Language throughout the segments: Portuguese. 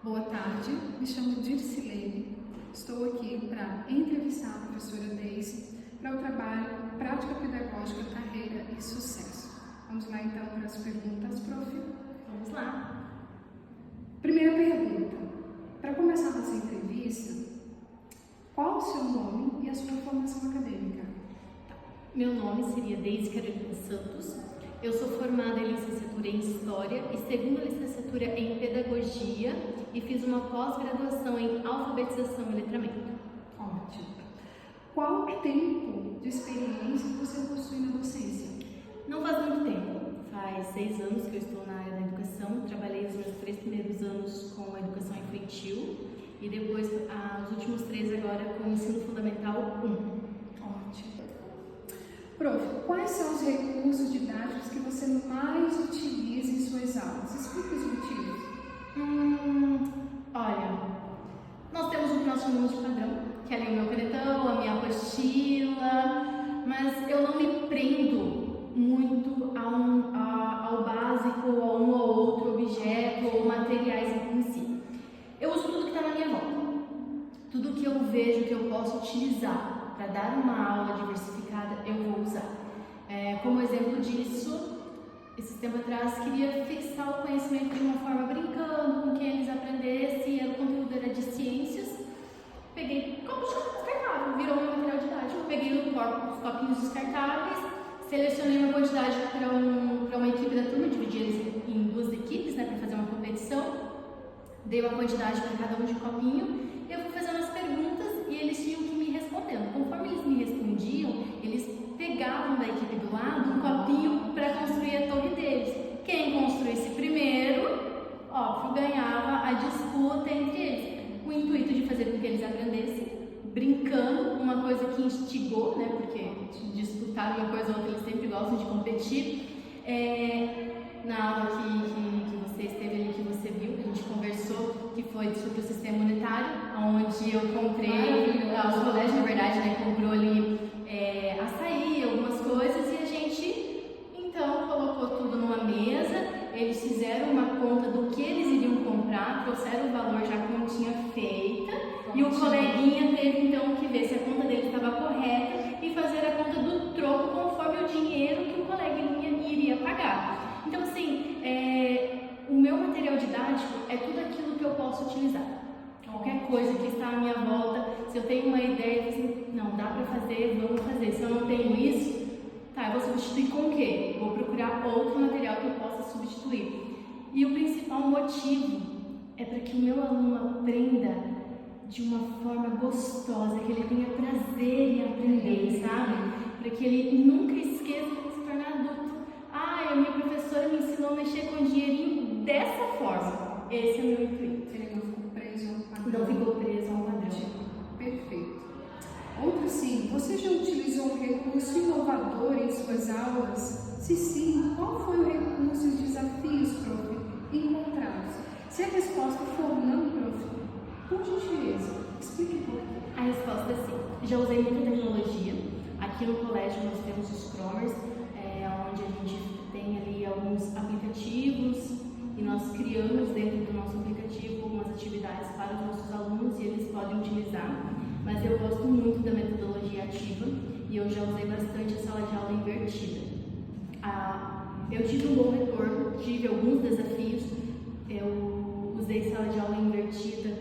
Boa tarde, me chamo Dircilene. Estou aqui para entrevistar a professora Deise para o trabalho Prática Pedagógica, Carreira e Sucesso. Vamos lá então para as perguntas, prof. Vamos lá. Primeira pergunta. Para começar nossa entrevista, qual o seu nome e a sua formação acadêmica? Meu nome seria Deise Carolina Santos. Eu sou formada em licenciatura em História e segunda licenciatura em Pedagogia e fiz uma pós-graduação em Alfabetização e Letramento. Ótimo. Qual tempo de experiência você possui na docência? Não faz muito tempo, faz 6 anos que eu estou na área da educação. Trabalhei os meus 3 primeiros anos com a educação infantil e depois os últimos 3 agora com o ensino fundamental 1. Ótimo. Prof, quais são os recursos didáticos que você mais utiliza em suas aulas? Explique os motivos. Olha, nós temos o que nós chamamos de padrão, que é ali o meu canetão, a minha apostila, mas eu não me prendo muito ao básico, a um ou outro objeto ou materiais em si. Eu uso tudo que está na minha volta, tudo que eu vejo que eu posso utilizar para dar uma aula diversificada, eu vou usar. Como exemplo disso, esse tempo atrás queria fixar o conhecimento de uma forma brincando, com que eles aprendessem, o conteúdo era de ciências. Peguei copos descartáveis, virou meu material didático. Peguei os copinhos descartáveis, selecionei uma quantidade para uma equipe da turma, dividi eles em 2 equipes, para fazer uma competição. Dei uma quantidade para cada um de copinho e eu fui fazendo as perguntas e eles tinham que me respondendo. Conforme eles me respondiam, eles pegavam da equipe do lado um copinho para construir a torre deles. Quem construísse primeiro, óbvio, ganhava a disputa entre eles. O intuito de fazer com que eles aprendessem, brincando, uma coisa que instigou, porque disputar uma coisa ou outra eles sempre gostam de competir. Na aula que você esteve ali, que você viu, que a gente conversou, que foi sobre o sistema monetário, onde eu comprei, o colégio, na verdade, comprou ali açaí, algumas coisas, e a gente, então, colocou tudo numa mesa, eles fizeram uma conta do que eles iriam comprar, trouxeram o valor já com a continha feita, e o coleguinha teve, então, que ver se a conta dele estava correta e fazer a conta do troco conforme o dinheiro que o coleguinha iria pagar. Então, assim, o meu material didático é tudo aquilo que eu posso utilizar. Qualquer coisa que está à minha volta, se eu tenho uma ideia, assim, não, dá para fazer, vamos fazer. Se eu não tenho isso, eu vou substituir com o quê? Vou procurar outro material que eu possa substituir. E o principal motivo é para que o meu aluno aprenda de uma forma gostosa, que ele tenha prazer em aprender, sabe? Para que ele nunca esqueça de se tornar adulto. A minha professora me ensinou a mexer com dinheirinho dessa forma. Esse é o meu intuito. Ele não ficou preso a um padrão. Não ficou preso a um padrão. Perfeito. Outra sim, você já utilizou um recurso inovador em suas aulas? Se sim, qual foi o recurso e os desafios, prof, encontrados? Se a resposta for não, prof, por gentileza, explique por quê. A resposta é sim. Já usei muita tecnologia. Aqui no colégio nós temos os Chromers, onde a gente tem ali alguns aplicativos e nós criamos dentro do nosso aplicativo algumas atividades para os nossos alunos e eles podem utilizar. Mas eu gosto muito da metodologia ativa e eu já usei bastante a sala de aula invertida. Eu tive um bom retorno, tive alguns desafios. Eu usei sala de aula invertida.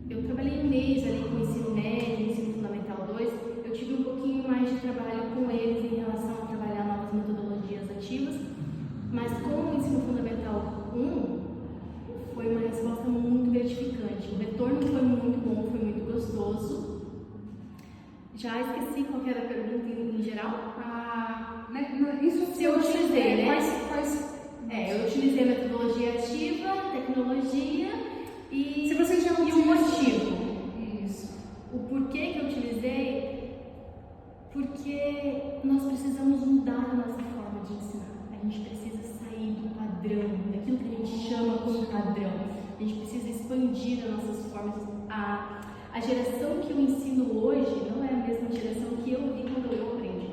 Eu trabalhei um mês ali com o ensino médio, ensino fundamental 2. Eu tive um pouquinho mais de trabalho com eles em relação a trabalhar novas metodologias ativas, mas com o ensino fundamental 1 foi uma resposta muito gratificante. O retorno foi muito bom, foi muito gostoso. Já esqueci qual era a pergunta em geral. Isso se eu utilizei, eu utilizei metodologia ativa, tecnologia e, se você já o motivo. Isso. O porquê que eu utilizei? Porque nós precisamos mudar a nossa forma de ensinar. A gente precisa sair do padrão, daquilo que a gente chama como padrão. A gente precisa expandir as nossas formas. A geração que eu ensino hoje não é a mesma geração que eu vi quando eu aprendi.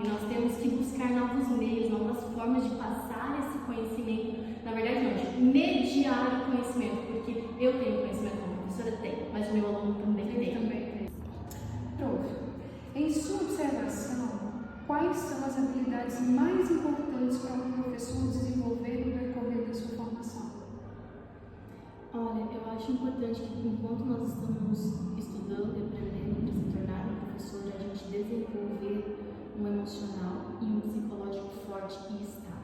E nós temos que buscar novos meios, novas formas de passar esse conhecimento na verdade não, de mediar o conhecimento, porque eu tenho conhecimento como professora, tenho, mas o meu aluno também tem. Prof, em sua observação, quais são as habilidades mais importantes para um professor desenvolver no decorrer da sua formação? Olha, eu acho importante que enquanto nós estamos estudando e aprendendo para se tornar um professor, a gente desenvolver um emocional e um psicológico forte e estável.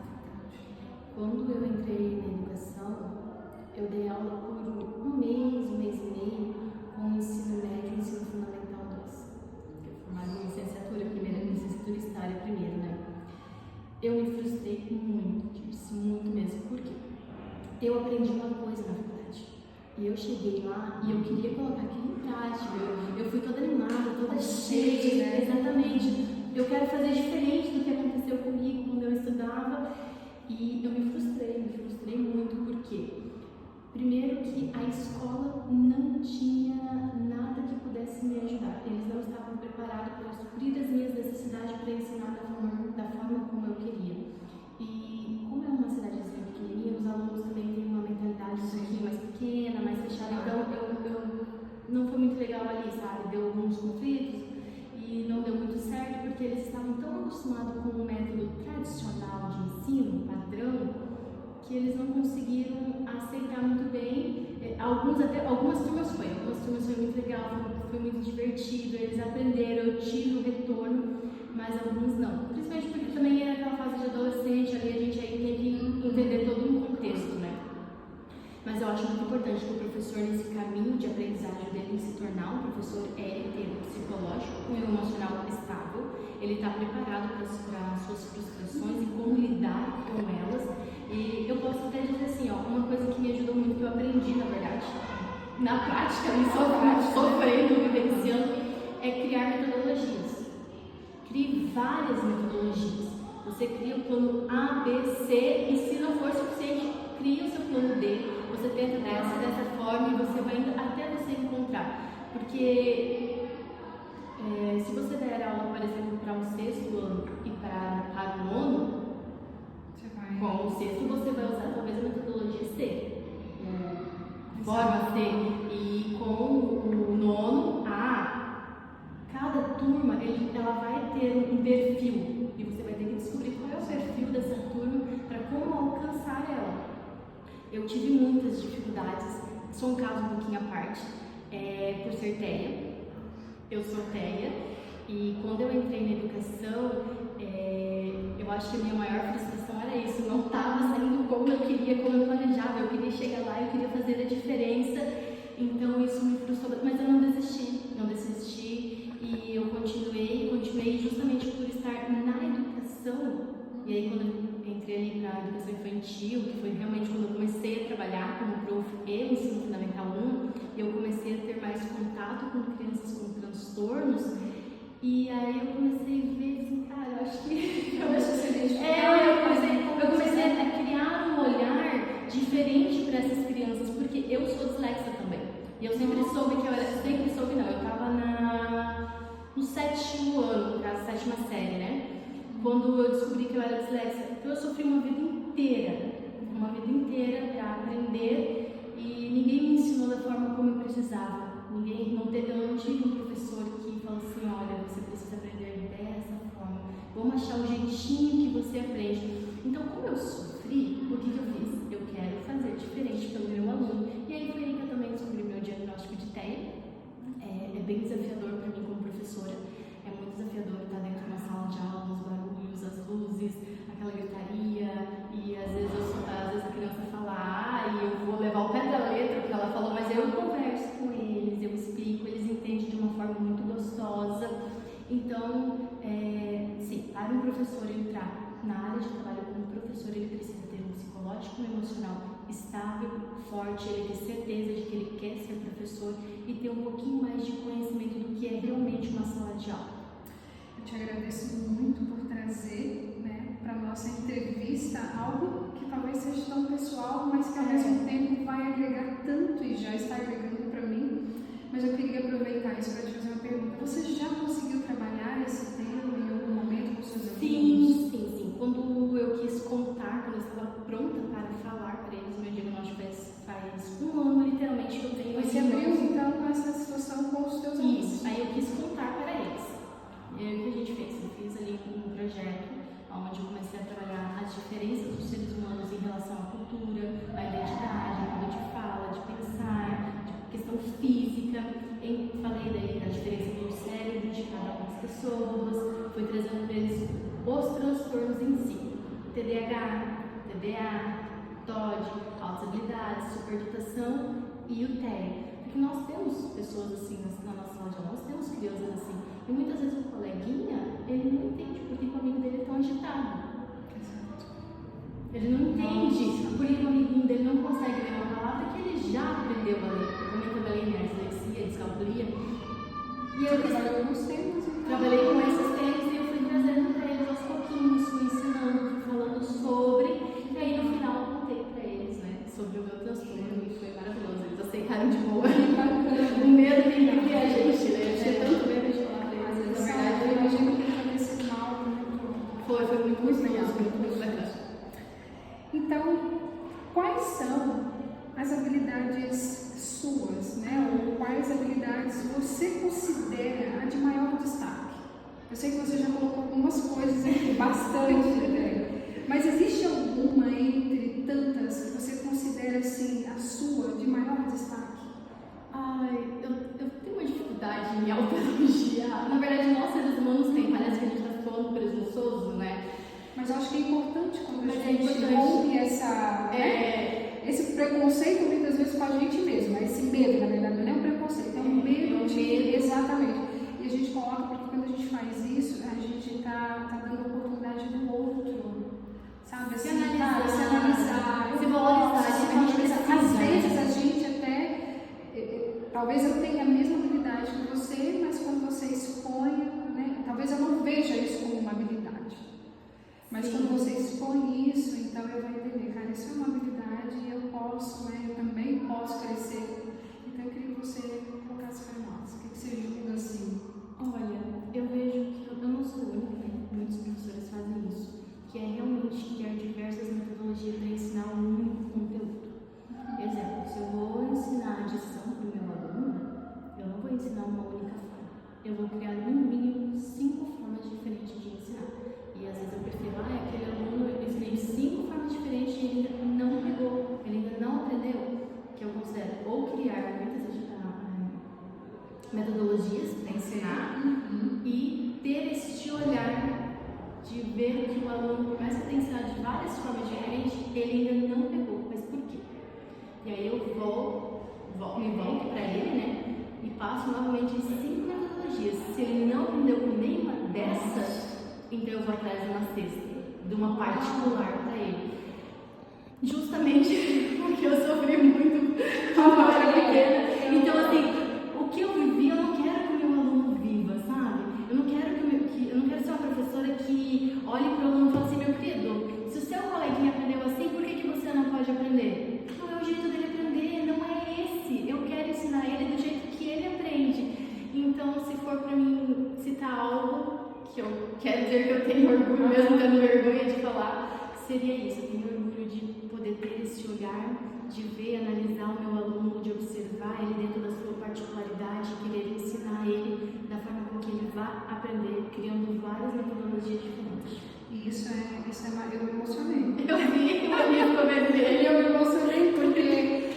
Quando eu entrei na educação, eu dei aula por um mês e meio, com o ensino médio e ensino fundamental 2. Eu formava em licenciatura história primeiro, né? Eu me frustrei muito mesmo. Por quê? Eu aprendi uma coisa na faculdade. E eu cheguei lá e eu queria colocar aquilo em prática. Eu fui toda animada, toda cheia, né? Exatamente. Eu quero fazer diferente do que aconteceu comigo quando eu estudava. E eu me frustrei muito, porque primeiro que a escola não tinha nada que pudesse me ajudar. Eles não estavam preparados para suprir as minhas necessidades, para ensinar da forma como eu queria. E como é uma cidadezinha pequenininha, os alunos também têm uma mentalidade um pouquinho mais pequena, mais fechada. Então eu não foi muito legal ali, sabe? Deu alguns conflitos e não deu muito certo, porque eles estavam tão acostumados com o método tradicional de ensino, padrão, que eles não conseguiram aceitar muito bem. Algumas turmas foi muito legal, foi muito divertido, eles aprenderam, eu tive o retorno, mas alguns não. Principalmente porque também era aquela fase de adolescente, ali a gente aí tem que entender todo um contexto, né? Mas eu acho muito importante que o professor, nesse caminho de aprendizagem dele, se tornar um professor, ele ter um psicológico e um emocional estável, ele está preparado para as suas frustrações e como lidar com elas. E eu posso até dizer assim, uma coisa que me ajudou muito, que eu aprendi, na verdade, na prática, sofrendo, vivenciando, é criar metodologias. Crie várias metodologias. Você cria o plano A, B, C, e se não for suficiente, cria o seu plano D. Você tenta dessa forma e você vai indo até você encontrar. Porque se você der aula, por exemplo, para um 6º ano e para o 9º, com o 6º você vai usar talvez a metodologia C, forma C, e com o 9º cada turma ela vai ter um perfil e você vai ter que descobrir qual é o perfil dessa turma para como alcançar ela. Eu tive muitas dificuldades, sou um caso um pouquinho à parte, por ser TEA. Eu sou TEA e quando eu entrei na educação, eu acho que a minha maior frustração era isso, não estava saindo como eu queria, como eu planejava, eu queria chegar lá, eu queria fazer a diferença, então isso me frustrou, mas eu não desisti e eu continuei justamente por estar na educação. E aí quando eu entrei ali para a educação infantil, que foi realmente quando eu comecei a trabalhar como prof e ensino fundamental 1, eu comecei a ter mais contato com crianças com transtornos, e aí eu comecei a ver assim, cara, eu acho que eu comecei a criar um olhar diferente para essas crianças, porque eu sou dislexa também. E eu sempre soube que eu estava no 7º ano, no caso, 7ª série, né? Quando eu descobri que eu era dislexa. Então eu sofri uma vida inteira para aprender, e ninguém me ensinou da forma como eu precisava. Eu não tive um professor que falou assim, olha, você precisa aprender dessa forma, vamos achar o jeitinho que você aprende. Então, como eu sofri, o que eu fiz? Eu quero fazer diferente pelo meu aluno. E aí foi aí que eu também descobri meu diagnóstico de TEA. É bem desafiador para mim como professora. É muito desafiador estar dentro de uma sala de aula, os barulhos, as luzes, aquela gritaria, e às vezes a criança fala e eu vou levar o pé da letra que ela falou, mas eu converso com eles, eu explico, eles entendem de uma forma muito gostosa. Então, sim, para um professor entrar na área de trabalho como professor, ele precisa ter um psicológico e um emocional estável, forte, ele ter certeza de que ele quer ser professor e ter um pouquinho mais de conhecimento do que é realmente uma sala de aula. Eu te agradeço muito por trazer, para a nossa entrevista algo que talvez seja tão pessoal, mas que ao mesmo tempo vai agregar tanto, e já está agregando para mim. Mas eu queria aproveitar isso para te fazer uma pergunta. Você já conseguiu trabalhar esse tema em algum momento com seus alunos? Sim. Quando eu quis contar falar, quando eu estava pronta para falar para eles, meu diagnóstico faz um ano, literalmente, que eu tenho. Você abriu então com essa situação com os teus alunos? Isso, aí eu quis contar para eles. E aí o que a gente fez? Eu fiz ali um projeto onde eu comecei a trabalhar as diferenças dos seres humanos em relação à cultura, à identidade, ao modo de fala, de pensar, de questão física. Falei daí da diferença do cérebro de cada uma das pessoas, fui trazendo para eles os transtornos em si. TDAH, TDA, TOD, altas habilidades, superdotação e o TEA. Porque nós temos pessoas assim na nossa sala de aula, nós temos crianças assim. E muitas vezes o coleguinha, ele não entende porque o amigo dele é tão agitado. Ele não entende porque o amiguinho dele não consegue ler uma palavra que ele já aprendeu a ler. Eu também trabalhei em dislexia, descalculia. E eu trabalhei com os temas. Trabalhei com esses temas e eu fui trazendo para eles aos pouquinhos, fui ensinando, fui falando sobre. E aí no final eu contei para eles, né, sobre o meu transtorno e foi maravilhoso. Eles aceitaram de boa. O medo de entender a gente, né? Eu tinha tanto medo de falar para eles. Na verdade, eu imagino que fazer esse mal foi muito legal, muito legal. Então, quais são as habilidades suas, né? Ou quais habilidades você considera a de maior destaque? Eu sei que você já colocou algumas coisas aqui, bastante até, mas existe alguma entre tantas que você considera assim a sua de maior destaque? Ai, eu tenho uma dificuldade em autoelogiar. Na verdade, nós seres humanos tem, parece que a gente está falando presunçoso, né? Mas eu acho que é importante quando a gente rompe esse preconceito muitas vezes com a gente mesmo, esse medo, na verdade, não é um preconceito, é um medo de... Exatamente. E a gente coloca, porque quando a gente faz isso, a gente está dando a oportunidade do outro, sabe? Se assim, analisar, se analisar, se valorizar. Às vezes a gente até... Talvez eu tenha a mesma habilidade que você, mas quando você expõe, né? Talvez eu não veja isso como uma habilidade. Mas Sim. quando você expõe isso, então eu vou entender, cara, isso é uma habilidade e eu posso, né? Eu também posso crescer. Então eu queria que você colocasse para nós. O que você julga assim? Olha, eu vejo que eu não sou única, né? Muitos professores fazem isso, que é realmente criar diversas metodologias para ensinar um único conteúdo. Exemplo, se eu vou ensinar adição para o meu aluno, eu não vou ensinar uma única forma. Eu vou criar no mínimo 5 formas diferentes de ensinar. E às vezes eu percebo, aquele aluno, eu ensinei 5 formas diferentes e ele ainda não pegou, ele ainda não aprendeu. Que eu considero ou criar muitas metodologias para ensinar e ter este olhar de ver que o aluno, por mais que tenha ensinado de várias formas diferentes, ele ainda não pegou. Mas por quê? E aí eu me volto para ele, né? E passo novamente 5 metodologias. Se ele não aprendeu com nenhuma dessas, então eu vou atrás de uma sexta, de uma particular para ele. Justamente porque eu sofri muito quando eu era pequena. Então, assim, o que eu vivi, eu não quero que o meu aluno viva, sabe? Eu não quero ser uma professora que olhe para o aluno e fale assim, meu querido, se o seu coleguinha aprendeu assim, por que você não pode aprender? Não é o jeito dele aprender, não é esse. Eu quero ensinar ele do jeito que ele aprende. Então, se for para mim citar algo que eu quero dizer que eu tenho orgulho, mesmo tendo vergonha de falar, seria isso. Eu tenho orgulho de poder ter esse olhar, de ver, analisar o meu aluno, de observar ele dentro da sua particularidade, querer ensinar ele da forma com que ele vai aprender, criando várias metodologias diferentes. E isso é eu me emocionei. Eu vi o amigo dele. Eu me emocionei porque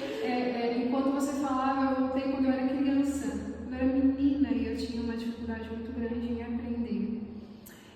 enquanto você falava, eu voltei quando eu era criança. Eu era menina e eu tinha uma dificuldade muito grande em aprender.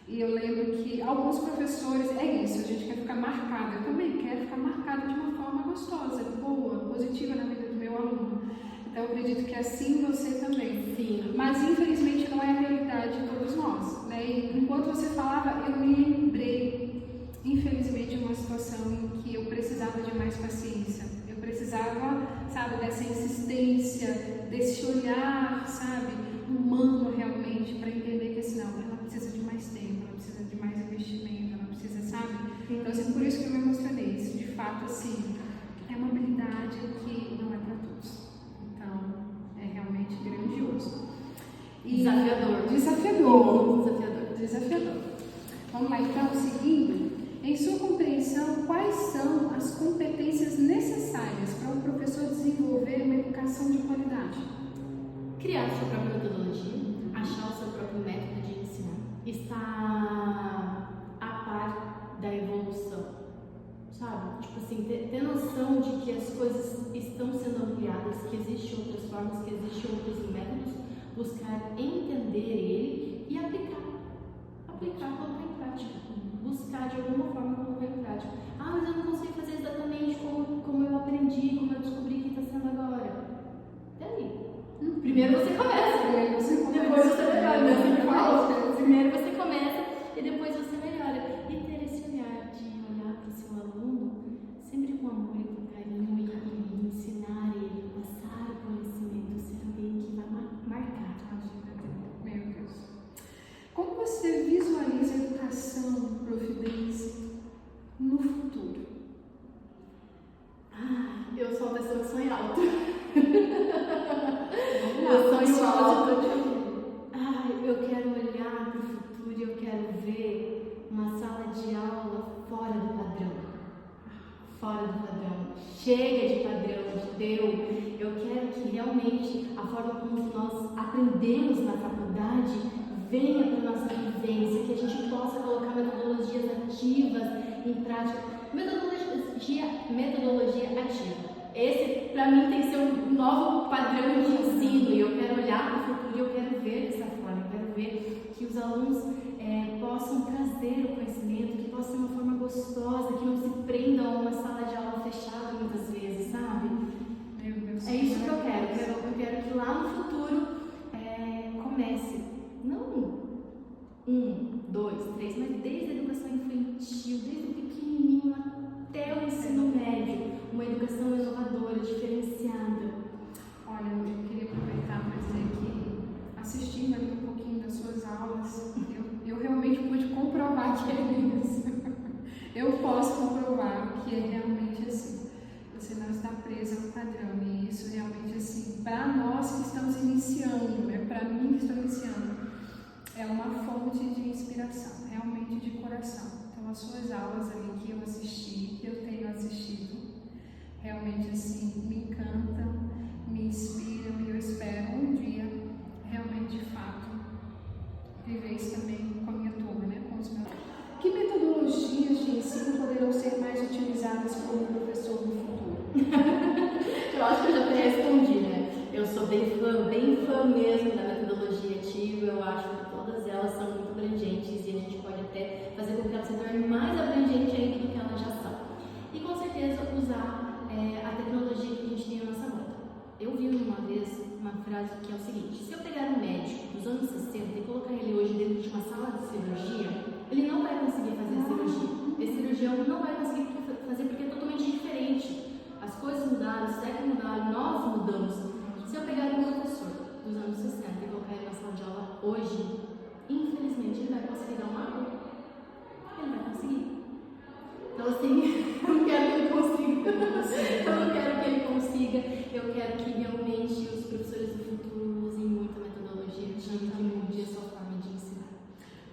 E eu lembro que alguns professores, é isso, a gente quer ficar marcada. Eu também quero ficar marcada de uma forma gostosa, boa, positiva na vida do meu aluno. Então eu acredito que assim você também. Sim. Mas infelizmente não é a realidade de todos nós, né? E enquanto você falava, eu me lembrei, infelizmente, de uma situação em que eu precisava de mais paciência. Eu precisava, sabe, dessa insistência, desse olhar, sabe, humano realmente, para entender que assim, não, ela precisa de mais tempo, ela precisa de mais investimento, ela precisa, sabe? Então, assim, por isso que eu me emocionei. Isso, de fato, assim, é uma habilidade que não é para todos. Então, é realmente grandioso. E Desafiador. Desafiador. Vamos lá, então, seguindo. Em sua compreensão, quais são as competências necessárias para um professor desenvolver uma educação de qualidade? Criar sua própria metodologia, achar o seu próprio método de ensinar, estar a par da evolução, sabe? Tipo assim, ter noção de que as coisas estão sendo ampliadas, que existem outras formas, que existem outros métodos, buscar entender ele e aplicar, colocar em prática, buscar de alguma forma colocar em prática. Ah, mas eu não consigo fazer exatamente como eu aprendi, como eu descobri que está sendo agora. Daí. Primeiro você começa, depois você melhora, né? Sempre falo. Primeiro você começa e depois você melhora. E ter esse olhar de olhar para o seu aluno sempre com amor e com carinho e ensinar ele, passar o conhecimento, ser alguém que vai marcar a vida dele. Meu Deus. Como você visualiza a educação, Prof. Deise, no futuro? Eu sou uma pessoa que sonha alto. Eu sonho alto. Eu quero olhar para o futuro e eu quero ver uma sala de aula fora do padrão. Fora do padrão. Chega de padrão, deu. Eu quero que realmente a forma como nós aprendemos na faculdade venha para a nossa vivência, que a gente possa colocar metodologias ativas em prática. Metodologia ativa. Esse, para mim, tem que ser um novo padrão de ensino. E eu quero olhar para o futuro e eu quero ver dessa forma. Eu quero ver que os alunos possam trazer o conhecimento, que possa ser uma forma gostosa, que não se prendam a uma sala de aula fechada muitas vezes, sabe? Meu Deus. É isso que eu quero. Eu quero que lá no futuro comece, não 1, 2, 3, mas desde a educação infantil, desde o pequenininho até o ensino médio, uma educação inovadora, diferenciada. Olha, eu queria aproveitar para dizer que, assistindo ali um pouquinho das suas aulas, eu realmente pude comprovar que é isso. Eu posso comprovar que é realmente assim. Você não está presa ao padrão, e isso realmente assim, para nós que estamos iniciando, para mim que estou iniciando, é uma fonte de inspiração, realmente de coração. Então, as suas aulas ali que eu assisti, que eu tenho assistido, realmente assim, me encantam, me inspiram, e eu espero um dia, realmente de fato, viver isso também com a minha turma, né? Com os meus. Que metodologias de ensino poderão ser mais utilizadas por um professor no futuro? Eu acho que eu já até respondi, né? Eu sou bem fã mesmo da metodologia ativa. Eu acho que todas elas são muito abrangentes e a gente pode até fazer com que elas se tornem mais abrangentes ainda do que elas já são. E com certeza usar a tecnologia que a gente tem à nossa volta. Eu vi uma vez uma frase que é o seguinte: se eu pegar um médico dos anos 60 e colocar ele hoje dentro de uma sala de cirurgia, ele não vai conseguir fazer a cirurgia. Esse cirurgião não vai conseguir fazer porque é totalmente diferente. As coisas mudaram, os séculos mudaram, nós mudamos. Se eu pegar um professor dos anos 60 e colocar ele na sala de aula hoje, infelizmente ele vai conseguir dar uma aula. Ele vai conseguir. Então assim, eu não quero que ele consiga. Eu não quero que ele consiga. Eu quero que realmente os professores do futuro usem muita metodologia ativa que mude a sua forma de ensinar.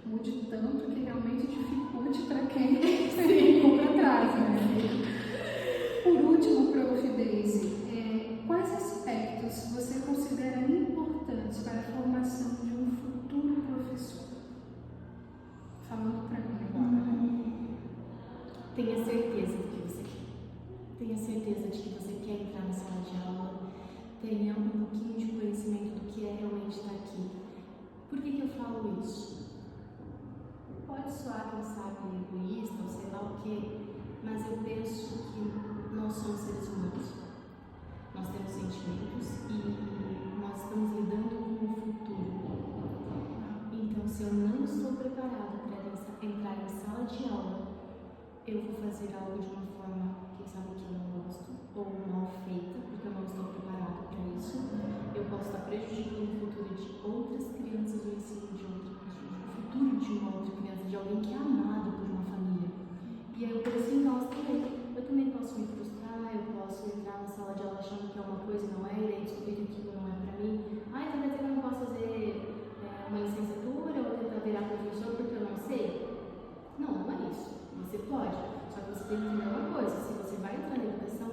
Mude tanto que realmente dificulte para quem ficou para trás, né? Por último, Prof. Deise, quais aspectos você considera importantes para a formação de um futuro professor? Falando para mim agora. Tenha certeza do que você quer. Tenha certeza de que você quer entrar na sala de aula. Tenha um pouquinho de conhecimento do que é realmente estar aqui. Por que eu falo isso? Pode soar, quem sabe, egoísta ou sei lá o quê, mas eu penso que nós somos seres humanos. Nós temos sentimentos e nós estamos lidando com o futuro. Então, se eu não estou preparado para entrar em sala de aula, eu vou fazer algo de uma forma, quem sabe, que eu não gosto, ou mal feita, porque eu não estou preparado para isso. Eu posso estar prejudicando o futuro de outras crianças, o ensino de outras pessoas, o futuro de uma outra criança, de alguém que é amado por uma família. E aí eu penso em nós também. Eu também posso me frustrar, eu posso entrar na sala de aula achando que é uma coisa e não é, e daí descobrir que aquilo não é para mim. Então quer dizer que eu não posso fazer uma licenciatura ou tentar virar professor porque eu não sei? Não, não é isso. Você pode, só que você tem que entender uma coisa: se você vai entrar na educação,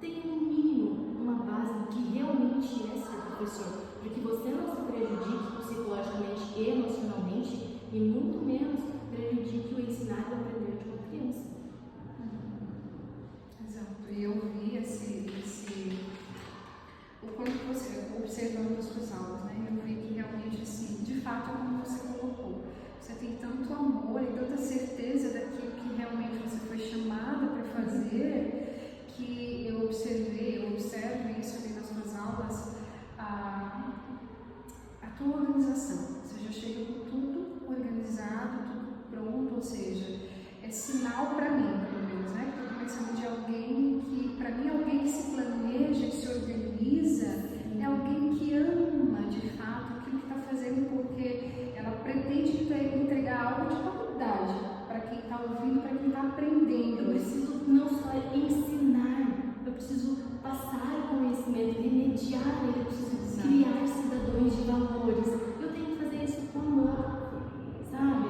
tenha no mínimo uma base do que realmente é ser professor, para que você não se prejudique psicologicamente e emocionalmente, e muito menos prejudique o ensinar e aprender de uma criança. Exato. E eu vi o quanto você, observando as suas aulas, né? Eu vi que realmente, assim, de fato, como você colocou, você tem tanto amor e tanta certeza daquilo que realmente você foi chamada para fazer, que eu observo isso ali nas suas aulas, a tua organização. Você já chega com tudo organizado, tudo pronto, ou seja, é sinal para mim, pelo menos, né? Que eu estou pensando de alguém que, para mim, alguém que se planeja, que se organiza, é alguém que ama de fato aquilo que está fazendo, porque ela pretende entregar algo de qualidade para quem está ouvindo, para quem está aprendendo. Eu preciso não só ensinar, eu preciso passar conhecimento, remediar, eu preciso criar cidadãos de valores. Eu tenho que fazer isso com amor, sabe?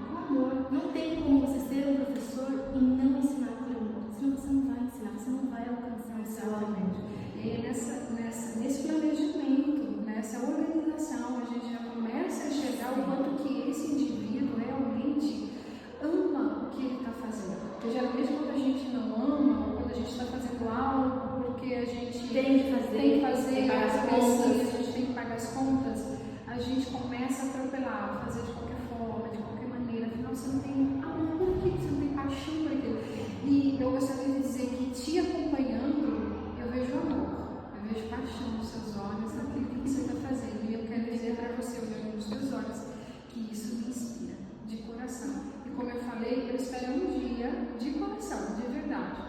Com amor. Não tem como você ser um professor e não ensinar por amor. Senão você não vai ensinar, você não vai alcançar o seu aluno. E aí nesse planejamento, nessa organização, a gente já começa a enxergar o quanto que esse indivíduo realmente ama o que ele está fazendo. Porque geralmente quando a gente não ama, ou quando a gente está fazendo algo porque a gente tem que fazer as contas, a gente tem que pagar as contas, a gente começa a atropelar, a fazer de qualquer forma, de qualquer maneira. Afinal, você não tem amor por aquilo, você não tem paixão por aquilo. E eu gostaria de dizer que te acompanhando, eu vejo amor, eu vejo paixão nos seus olhos, naquilo que você está fazendo. E eu quero dizer para você, olhando nos seus olhos, que isso me inspira, de coração. E como eu falei, eu espero um dia, de coração, de verdade,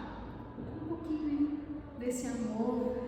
um pouquinho desse amor